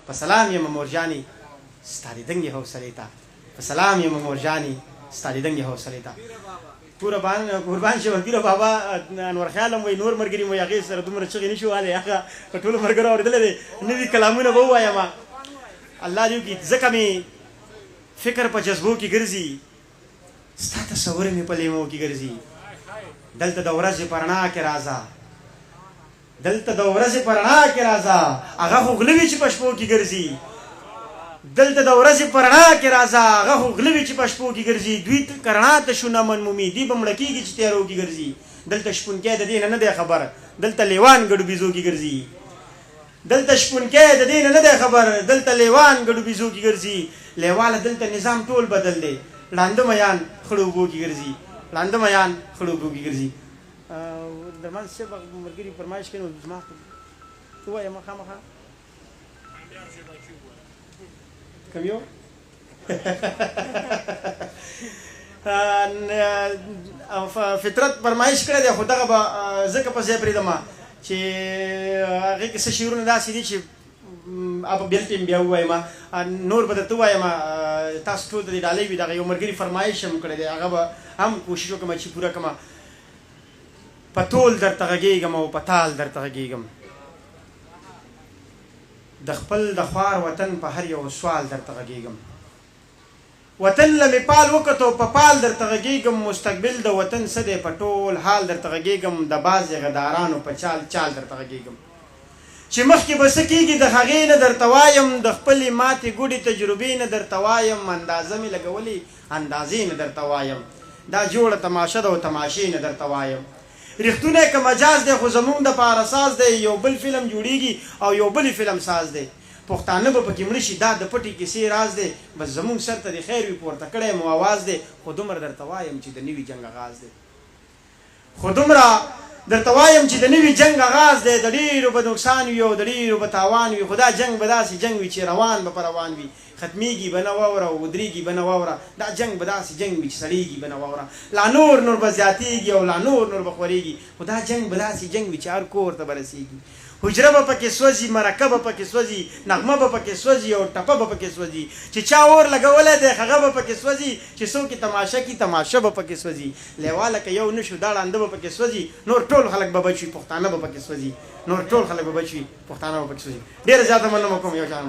په سلام یم مورجانې ستا د دنګې حوصلې ته په سلام یم مورجانې ستا د دنګې حوصلې ته قربان شم پیره بابا انور خیال هم وایي نور ملګري مو هغې سره دومره چغې نه شي والی هغه په ټولو ملګرو اورېدلی دی نوي کلامونه به ووایم الله دې وکړي ځکه مې فکر په جذبو کې ګرځي ستا تصور مې په لیمو کې ګرځي دلته د ورځې په رڼا کې راځه دلته د ورځې په رڼا کې راځه هغه خو غله وي چې په شپو کې ګرځي دلته د ورځې په رڼا کې راځه هغه خو غله وي چې په شپو کې ګرځي دوی که رڼا ته شو نه منمومي دوی به مړه کېږي چې تیارو کې ګرځي دلته شپونکی د دې نه دی خبر دلته لیوان ګډو بیزو کې ګرځي دلته شپونکی د دې نه دی خبر دلته لیوان ګډو بیزو کې ګرځي لیواله دلته نظام ټول بدل دی ړانده میان خړو اوبو کې ګرځي ړانده میان خړو اوبو کې ګرځي درمان صاحب ملګري فرمایش کوي نو زما ته وایم خامخا کوم یو فطرت فرمایش کړی دی خو دغه به ځکه په ځای پرېږدم چې هغې کې څه شعرونه داسې دي چې اب بل ټیم بیا ووایم نور به درته ووایم تاسو ټول د دې ډالۍ وي دغه یو ملګري فرمایش هم کړی دی هغه به هم کوشش وکړم چې پوره کړم په ټول درته غږېږم او په تال درته غږېږم د خپل د خوار وطن په هر یو سوال درته غږېږم وطن له مې پال وکتو په پال درته غږېږم مستقبل د وطن څه دی په ټول حال درته غږېږم د بعضې غدارانو په چال چال درته غږېږم چې مخکې به څه کېږي د هغې نه درته وایم د خپلې ماتې ګوډې تجربې نه درته وایم اندازه مې لګولې اندازې نه درته وایم دا جوړه تماشه ده او تماشې نه درته وایم ریښتونه که مجاز دی خو زمونږ دپاره ساز دی یو بل فلم جوړیږي او یو بلې فلم ساز دی پښتانه به پکې مړه شي دا د پټې کیسې راز دی بس زمونږ سر ته د خیر وي پورته کړی مو آواز دی خو دومره درته وایم چې د نوي جنګ آغاز دی خو دومره درته وایم چې د نوي جنګ آغاز دی د ډېرو به نقصان وي او د ډېرو به تاوان وي خو دا جنګ به داسې جنګ وي چې روان به په روان وي ختمیږي به نه واوره او ودرېږي به نه واوره دا جنګ به داسې جنګ وي چې سړېږي به نه واوره لا نور به زیاتېږي او لا نور به خورېږي خو دا جنګ به داسې جنګ وي چې هر کور ته به رسېږي حجره به پکې سوځي مرکه به پکې سوځي نغمه به پکې سوځي او ټپه به پکې سوځي چې چا اور لګولی دی هغه به پکې سوځي چې څوک یې تماشه کي تماشه به پکې سوځي لیواله که یو نه شو دا ړانده به پکې سوځي نور ټول خلک به بچ وي پښتانه به پکې سوځي نور ټول خلک به بچ وي پښتانه به پکې سوځي ډېره زیاته مننه کوم یو چا